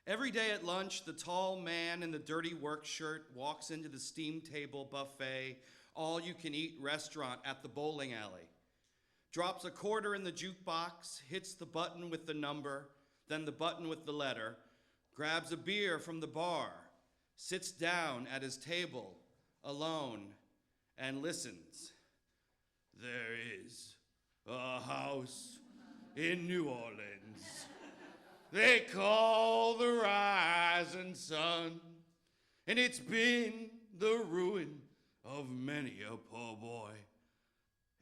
Every day at lunch, the tall man in the dirty work shirt walks into the steam table buffet, all-you-can-eat restaurant at the bowling alley, drops a quarter in the jukebox, hits the button with the number, then the button with the letter, grabs a beer from the bar, sits down at his table, alone, and listens. There is a house in New Orleans they call the rising sun, and it's been the ruin of many a poor boy.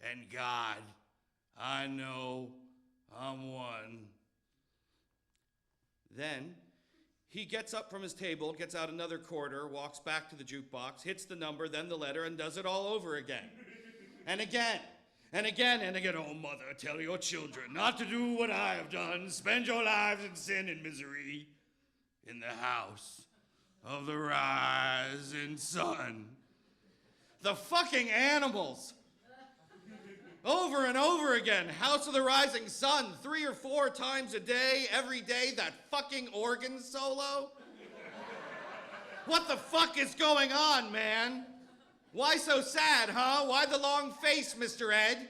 And God, I know I'm one. Then he gets up from his table, gets out another quarter, walks back to the jukebox, hits the number, then the letter, and does it all over again. And again. And again, oh mother, tell your children not to do what I have done. Spend your lives in sin and misery in the house of the rising sun. The fucking animals. Over and over again, house of the rising sun, 3 or 4 times a day, every day, that fucking organ solo. What the fuck is going on, man? Why so sad, huh? Why the long face, Mr. Ed?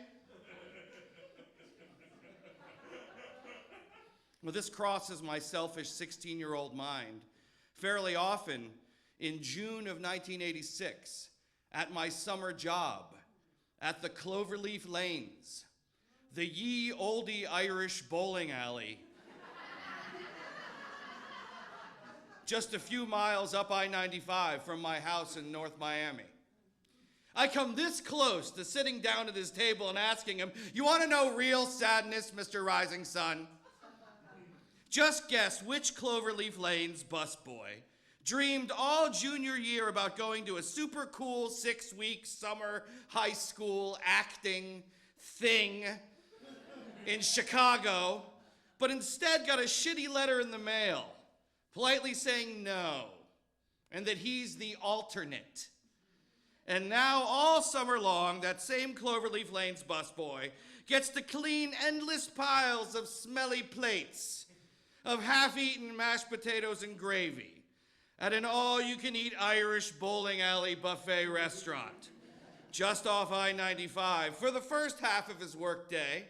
Well, this crosses my selfish 16-year-old mind. Fairly often, in June of 1986, at my summer job, at the Cloverleaf Lanes, the ye olde Irish bowling alley, just a few miles up I-95 from my house in North Miami. I come this close to sitting down at his table and asking him, you want to know real sadness, Mr. Rising Sun? Just guess which Cloverleaf Lanes busboy dreamed all junior year about going to a super cool 6-week summer high school acting thing in Chicago, but instead got a shitty letter in the mail, politely saying no, and that he's the alternate. And now, all summer long, that same Cloverleaf Lanes busboy gets to clean endless piles of smelly plates of half-eaten mashed potatoes and gravy at an all-you-can-eat Irish bowling alley buffet restaurant just off I-95 for the first half of his workday,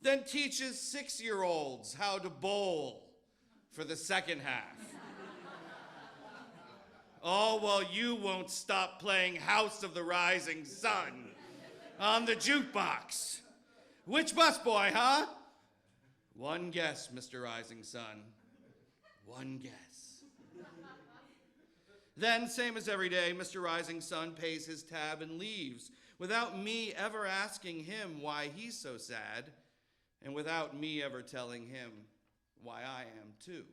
then teaches 6-year-olds how to bowl for the second half. All while you won't stop playing House of the Rising Sun on the jukebox. Which busboy, huh? One guess, Mr. Rising Sun. One guess. Then, same as every day, Mr. Rising Sun pays his tab and leaves without me ever asking him why he's so sad and without me ever telling him why I am too.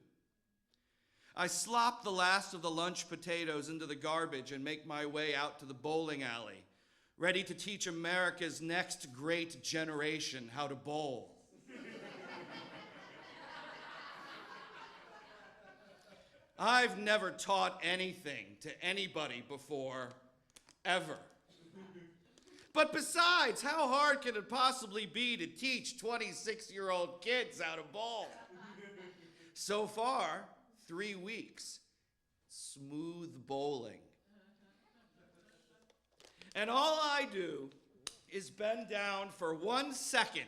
I slop the last of the lunch potatoes into the garbage and make my way out to the bowling alley, ready to teach America's next great generation how to bowl. I've never taught anything to anybody before, ever. But besides, how hard can it possibly be to teach 26-year-old kids how to bowl? So far, 3 weeks, smooth bowling. And all I do is bend down for 1 second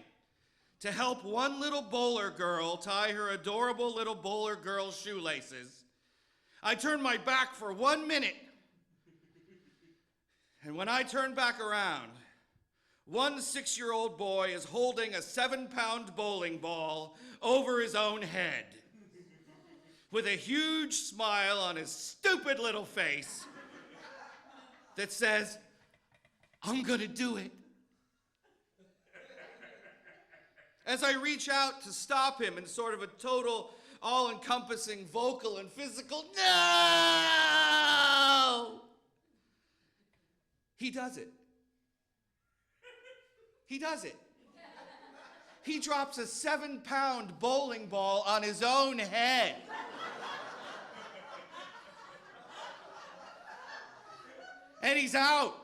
to help one little bowler girl tie her adorable little bowler girl shoelaces. I turn my back for 1 minute. And when I turn back around, one 6-year-old boy is holding a 7-pound bowling ball over his own head, with a huge smile on his stupid little face that says, I'm gonna do it. As I reach out to stop him in sort of a total, all-encompassing vocal and physical, no! He does it. He does it. He drops a 7-pound bowling ball on his own head. And he's out.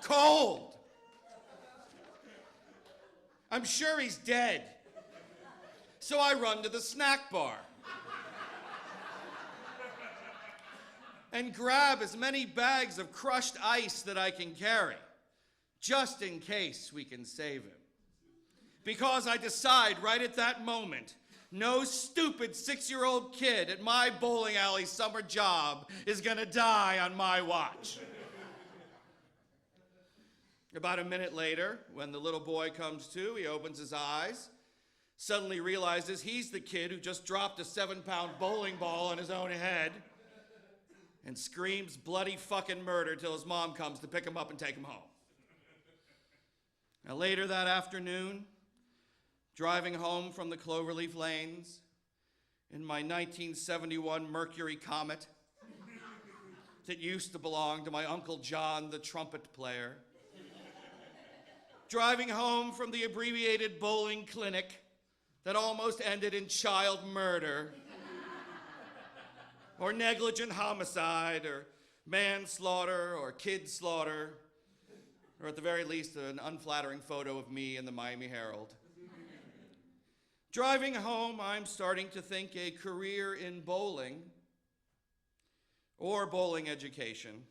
Cold. I'm sure he's dead. So I run to the snack bar and grab as many bags of crushed ice that I can carry, just in case we can save him. Because I decide right at that moment, no stupid 6-year-old kid at my bowling alley summer job is gonna die on my watch. About a minute later, when the little boy comes to, he opens his eyes, suddenly realizes he's the kid who just dropped a 7-pound bowling ball on his own head, and screams bloody fucking murder till his mom comes to pick him up and take him home. Now later that afternoon, driving home from the Cloverleaf Lanes in my 1971 Mercury Comet that used to belong to my Uncle John, the trumpet player, driving home from the abbreviated bowling clinic that almost ended in child murder, or negligent homicide, or manslaughter, or kid slaughter, or at the very least, an unflattering photo of me in the Miami Herald. Driving home, I'm starting to think a career in bowling, or bowling education,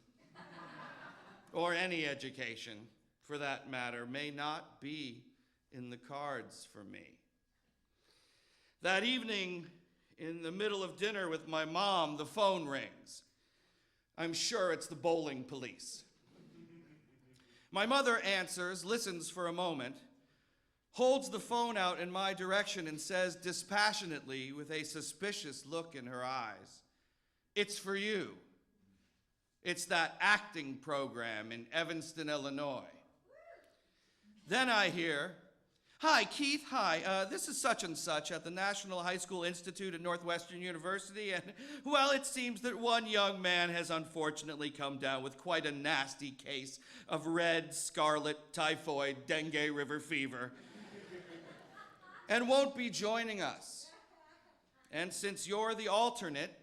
or any education, for that matter, may not be in the cards for me. That evening, in the middle of dinner with my mom, the phone rings. I'm sure it's the bowling police. My mother answers, listens for a moment, holds the phone out in my direction and says dispassionately, with a suspicious look in her eyes, "It's for you. It's that acting program in Evanston, Illinois." Then I hear, "Hi, Keith, hi. This is such and such at the National High School Institute at Northwestern University, and, well, it seems that one young man has unfortunately come down with quite a nasty case of red, scarlet, typhoid, dengue river fever, and won't be joining us. And since you're the alternate,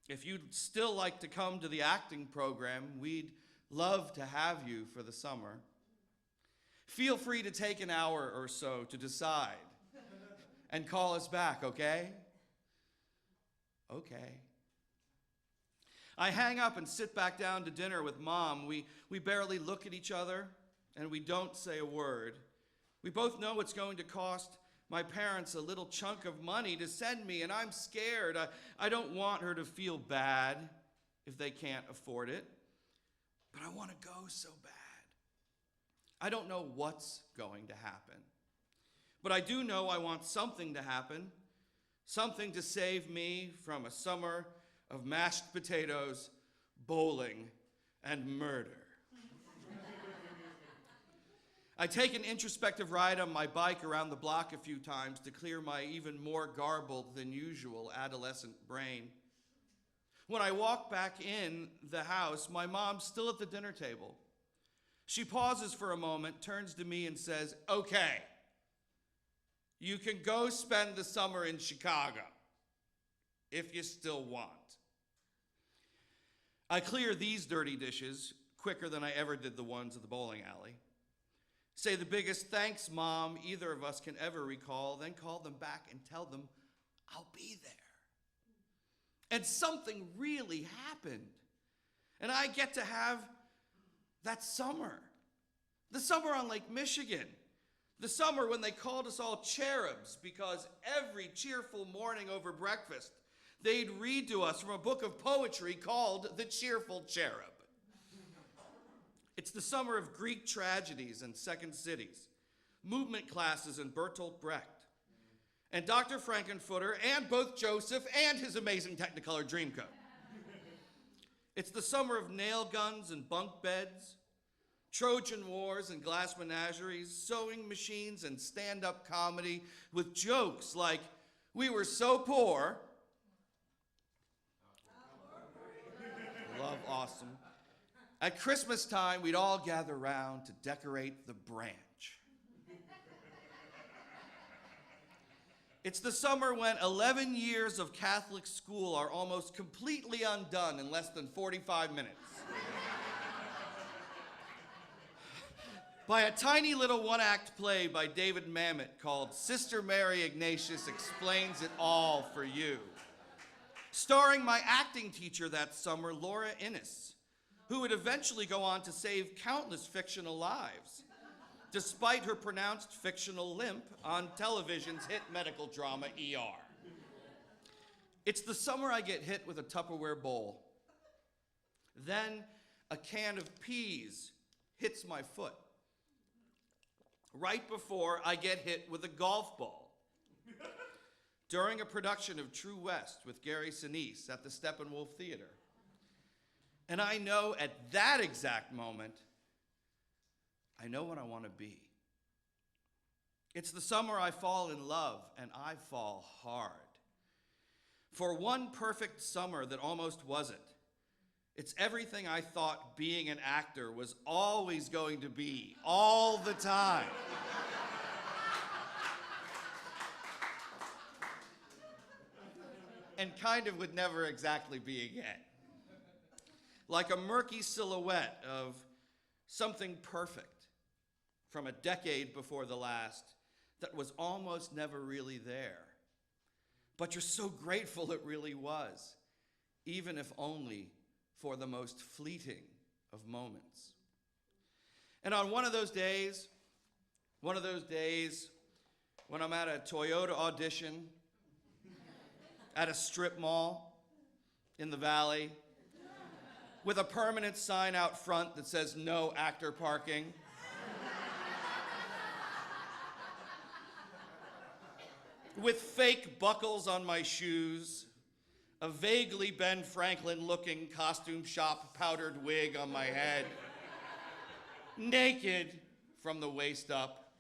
if you'd still like to come to the acting program, we'd love to have you for the summer. Feel free to take an hour or so to decide and call us back, okay?" Okay. I hang up and sit back down to dinner with Mom. We barely look at each other, and we don't say a word. We both know it's going to cost my parents a little chunk of money to send me, and I'm scared. I don't want her to feel bad if they can't afford it, but I want to go so bad. I don't know what's going to happen, but I do know I want something to happen, something to save me from a summer of mashed potatoes, bowling, and murder. I take an introspective ride on my bike around the block a few times to clear my even more garbled than usual adolescent brain. When I walk back in the house, my mom's still at the dinner table. She pauses for a moment, turns to me and says, "Okay, you can go spend the summer in Chicago, if you still want." I clear these dirty dishes quicker than I ever did the ones at the bowling alley. Say the biggest "thanks, Mom" either of us can ever recall, then call them back and tell them I'll be there. And something really happened. And I get to have that summer. The summer on Lake Michigan. The summer when they called us all cherubs because every cheerful morning over breakfast, they'd read to us from a book of poetry called The Cheerful Cherub. It's the summer of Greek tragedies and second cities, movement classes and Bertolt Brecht, and Dr. Frankenfurter and both Joseph and his amazing Technicolor Dreamcoat. It's the summer of nail guns and bunk beds, Trojan wars and glass menageries, sewing machines and stand-up comedy with jokes like, we were so poor. Love awesome. At Christmas time, we'd all gather round to decorate the branch. It's the summer when 11 years of Catholic school are almost completely undone in less than 45 minutes. By a tiny little one-act play by David Mamet called Sister Mary Ignatius Explains It All for You, starring my acting teacher that summer, Laura Innes, who would eventually go on to save countless fictional lives, despite her pronounced fictional limp on television's hit medical drama ER. It's the summer I get hit with a Tupperware bowl. Then a can of peas hits my foot, right before I get hit with a golf ball. During a production of True West with Gary Sinise at the Steppenwolf Theater. And I know at that exact moment, I know what I want to be. It's the summer I fall in love, and I fall hard. For one perfect summer that almost wasn't, it's everything I thought being an actor was always going to be, all the time. And kind of would never exactly be again. Like a murky silhouette of something perfect from a decade before the last that was almost never really there. But you're so grateful it really was, even if only for the most fleeting of moments. And on one of those days when I'm at a Toyota audition, at a strip mall in the Valley, with a permanent sign out front that says no actor parking, with fake buckles on my shoes, a vaguely Ben Franklin-looking costume shop powdered wig on my head, naked from the waist up.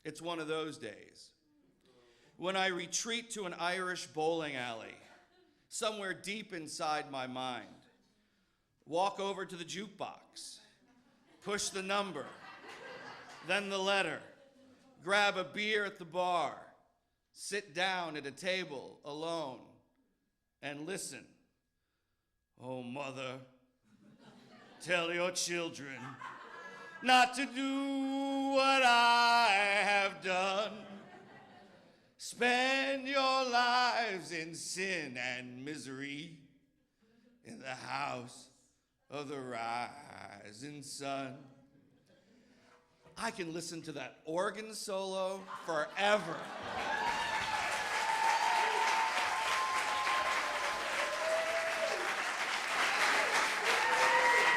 It's one of those days when I retreat to an Irish bowling alley, somewhere deep inside my mind, walk over to the jukebox, push the number, then the letter, grab a beer at the bar, sit down at a table alone, and listen. Oh, mother, tell your children not to do what I have done. Spend your lives in sin and misery in the house of the rising sun. I can listen to that organ solo forever.